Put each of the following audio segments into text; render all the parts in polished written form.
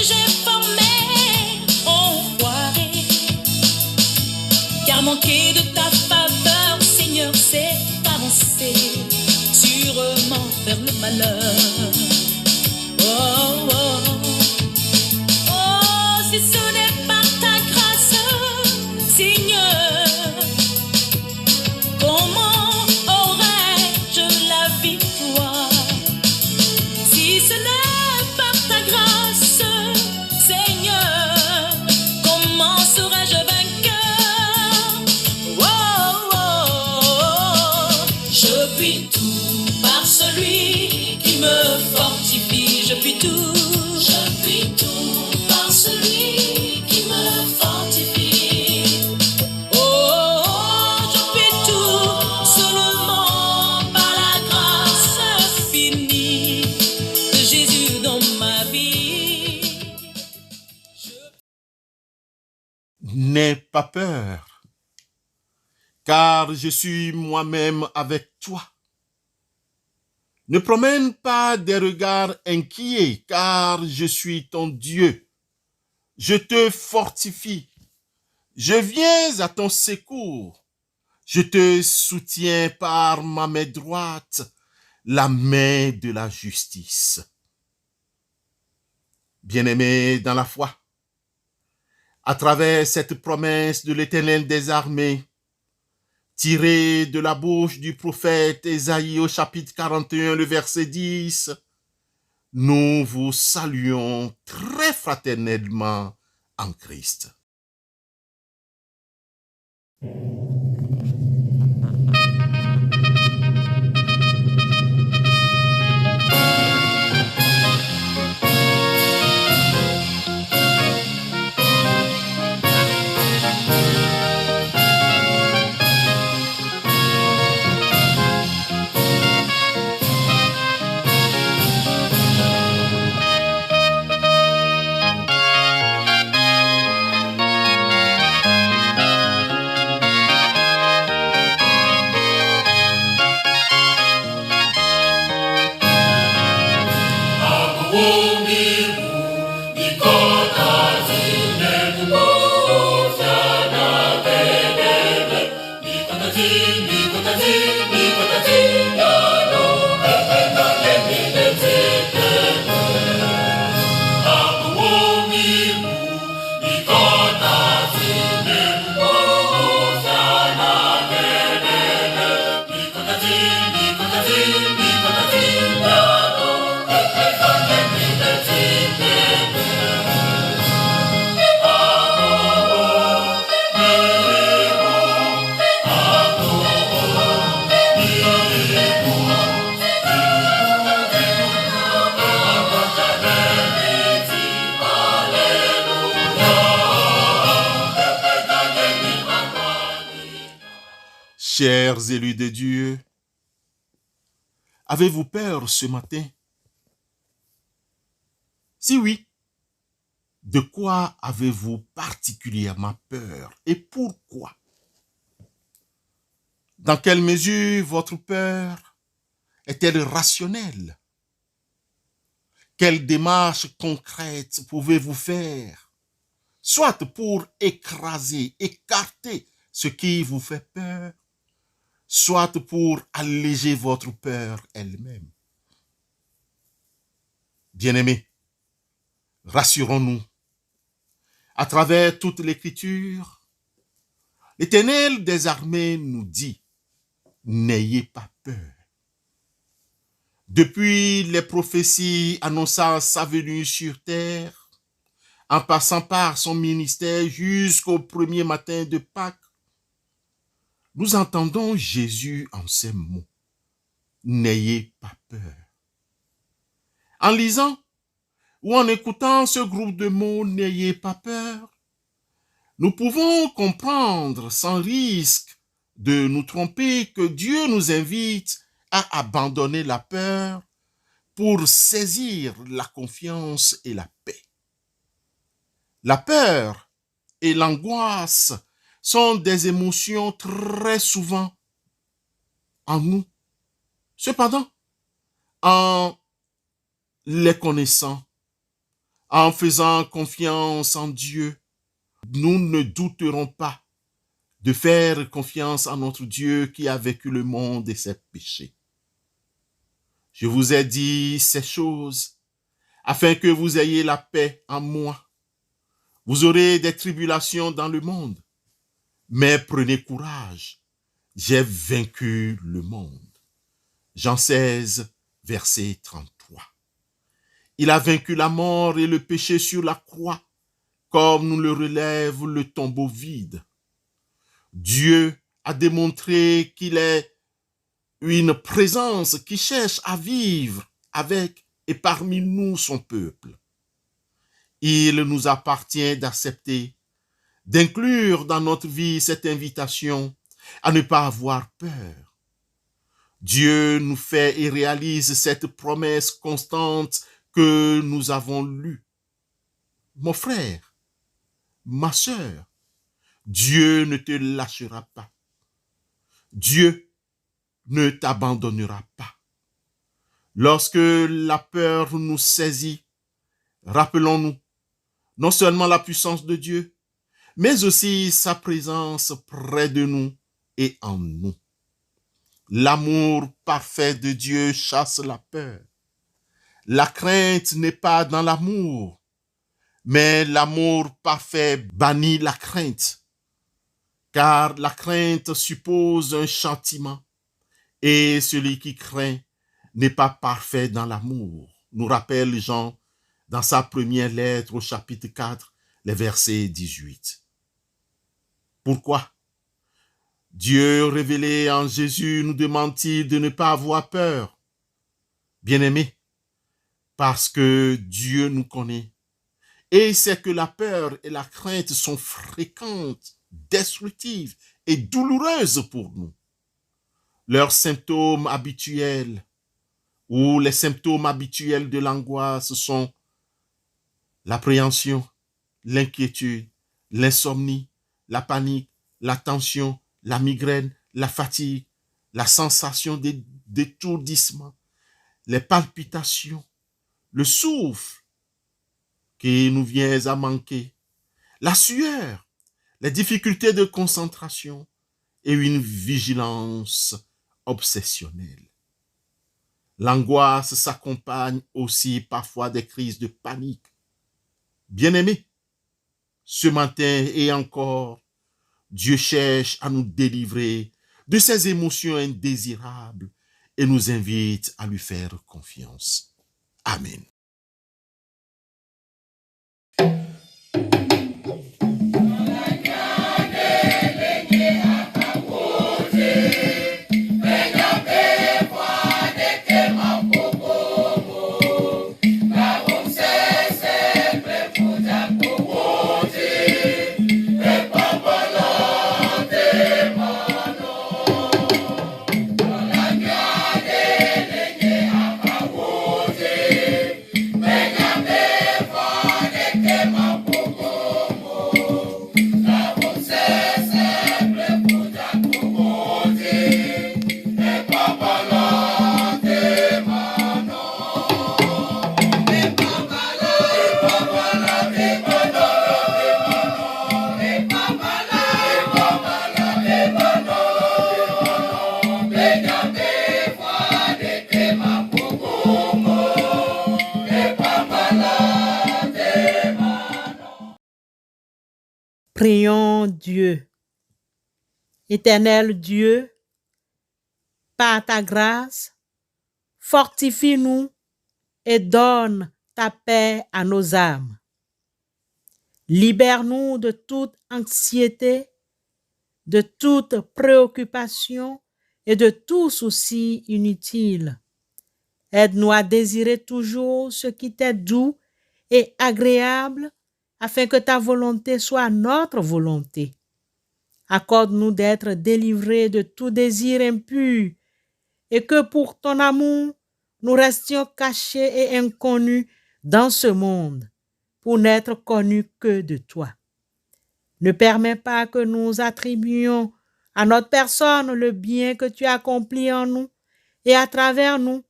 j'ai formés ont foiré. Car manquer de ta faveur, Seigneur, c'est avancer sûrement vers le malheur. Oh, oh, oh, si ce n'est pas ta grâce, Seigneur, comment aurais-je la victoire? Si ce n'est pas ta grâce, Seigneur, comment serais-je vainqueur? Oh, oh, oh, je puis tout par celui qui me fortifie. Je puis tout par celui qui me fortifie. Oh, oh, je puis tout seulement par la grâce finie de Jésus dans ma vie. N'aie pas peur, car je suis moi-même avec toi. Ne promène pas des regards inquiets, car je suis ton Dieu. Je te fortifie. Je viens à ton secours. Je te soutiens par ma main droite, la main de la justice. Bien-aimé dans la foi, à travers cette promesse de l'Éternel des armées, tirée de la bouche du prophète Ésaïe au chapitre 41, le verset 10, nous vous saluons très fraternellement en Christ. Chers élus de Dieu, avez-vous peur ce matin? Si oui, de quoi avez-vous particulièrement peur et pourquoi? Dans quelle mesure votre peur est-elle rationnelle? Quelle démarche concrète pouvez-vous faire, soit pour écraser, écarter ce qui vous fait peur, soit pour alléger votre peur elle-même? Bien-aimés, rassurons-nous. À travers toute l'Écriture, l'Éternel des armées nous dit, n'ayez pas peur. Depuis les prophéties annonçant sa venue sur terre, en passant par son ministère jusqu'au premier matin de Pâques, nous entendons Jésus en ces mots. N'ayez pas peur. En lisant ou en écoutant ce groupe de mots, n'ayez pas peur, nous pouvons comprendre sans risque de nous tromper que Dieu nous invite à abandonner la peur pour saisir la confiance et la paix. La peur et l'angoisse sont des émotions très souvent en nous. Cependant, en les connaissant, En faisant confiance en Dieu, nous ne douterons pas de faire confiance à notre Dieu qui a vécu le monde et ses péchés. Je vous ai dit ces choses afin que vous ayez la paix en moi. Vous aurez des tribulations dans le monde, mais prenez courage, j'ai vaincu le monde. Jean 16, verset 33. Il a vaincu la mort et le péché sur la croix, comme nous le relève le tombeau vide. Dieu a démontré qu'il est une présence qui cherche à vivre avec et parmi nous, son peuple. Il nous appartient d'accepter, d'inclure dans notre vie cette invitation à ne pas avoir peur. Dieu nous fait et réalise cette promesse constante que nous avons lue. Mon frère, ma sœur, Dieu ne te lâchera pas. Dieu ne t'abandonnera pas. Lorsque la peur nous saisit, rappelons-nous non seulement la puissance de Dieu, mais aussi sa présence près de nous et en nous. L'amour parfait de Dieu chasse la peur. La crainte n'est pas dans l'amour, mais l'amour parfait bannit la crainte, car la crainte suppose un châtiment, et celui qui craint n'est pas parfait dans l'amour, nous rappelle Jean dans sa première lettre au chapitre 4, les versets 18. Pourquoi Dieu révélé en Jésus nous demande-t-il de ne pas avoir peur? Bien-aimés, parce que Dieu nous connaît et sait que la peur et la crainte sont fréquentes, destructives et douloureuses pour nous. Leurs symptômes habituels ou les symptômes habituels de l'angoisse sont l'appréhension, l'inquiétude, l'insomnie, la panique, la tension, la migraine, la fatigue, la sensation d'étourdissement, les palpitations, le souffle qui nous vient à manquer, la sueur, les difficultés de concentration et une vigilance obsessionnelle. L'angoisse s'accompagne aussi parfois des crises de panique. Bien-aimés, ce matin et encore, Dieu cherche à nous délivrer de ces émotions indésirables et nous invite à lui faire confiance. Amen. Prions Dieu. Éternel Dieu, par ta grâce, fortifie-nous et donne ta paix à nos âmes. Libère-nous de toute anxiété, de toute préoccupation et de tout souci inutile. Aide-nous à désirer toujours ce qui t'est doux et agréable, afin que ta volonté soit notre volonté. Accorde-nous d'être délivrés de tout désir impur et que pour ton amour, nous restions cachés et inconnus dans ce monde pour n'être connus que de toi. Ne permets pas que nous attribuions à notre personne le bien que tu as accompli en nous et à travers nous,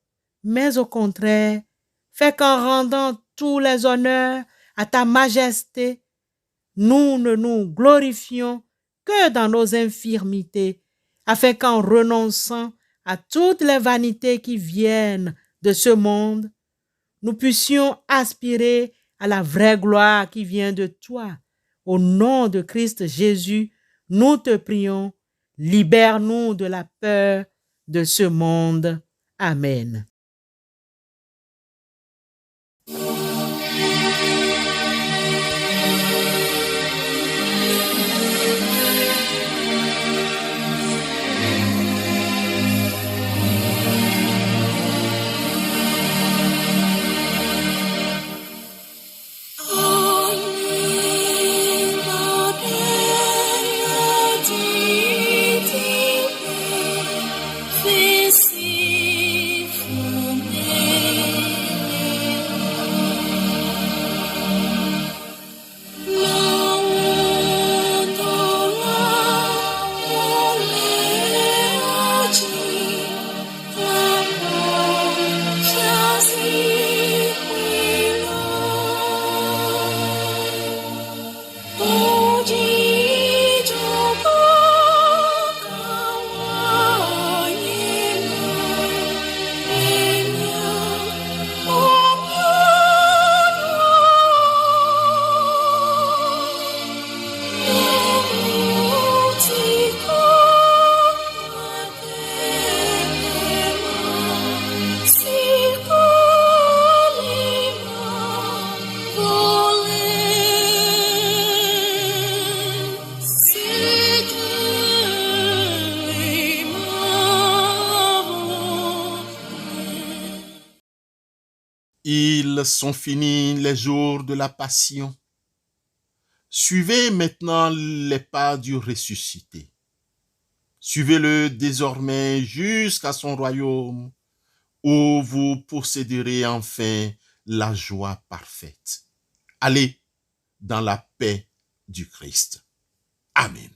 mais au contraire, fais qu'en rendant tous les honneurs à ta majesté, nous ne nous glorifions que dans nos infirmités, afin qu'en renonçant à toutes les vanités qui viennent de ce monde, nous puissions aspirer à la vraie gloire qui vient de toi. Au nom de Christ Jésus, nous te prions, libère-nous de la peur de ce monde. Amen. Ils sont finis les jours de la passion. Suivez maintenant les pas du ressuscité. Suivez-le désormais jusqu'à son royaume, où vous posséderez enfin la joie parfaite. Allez dans la paix du Christ. Amen.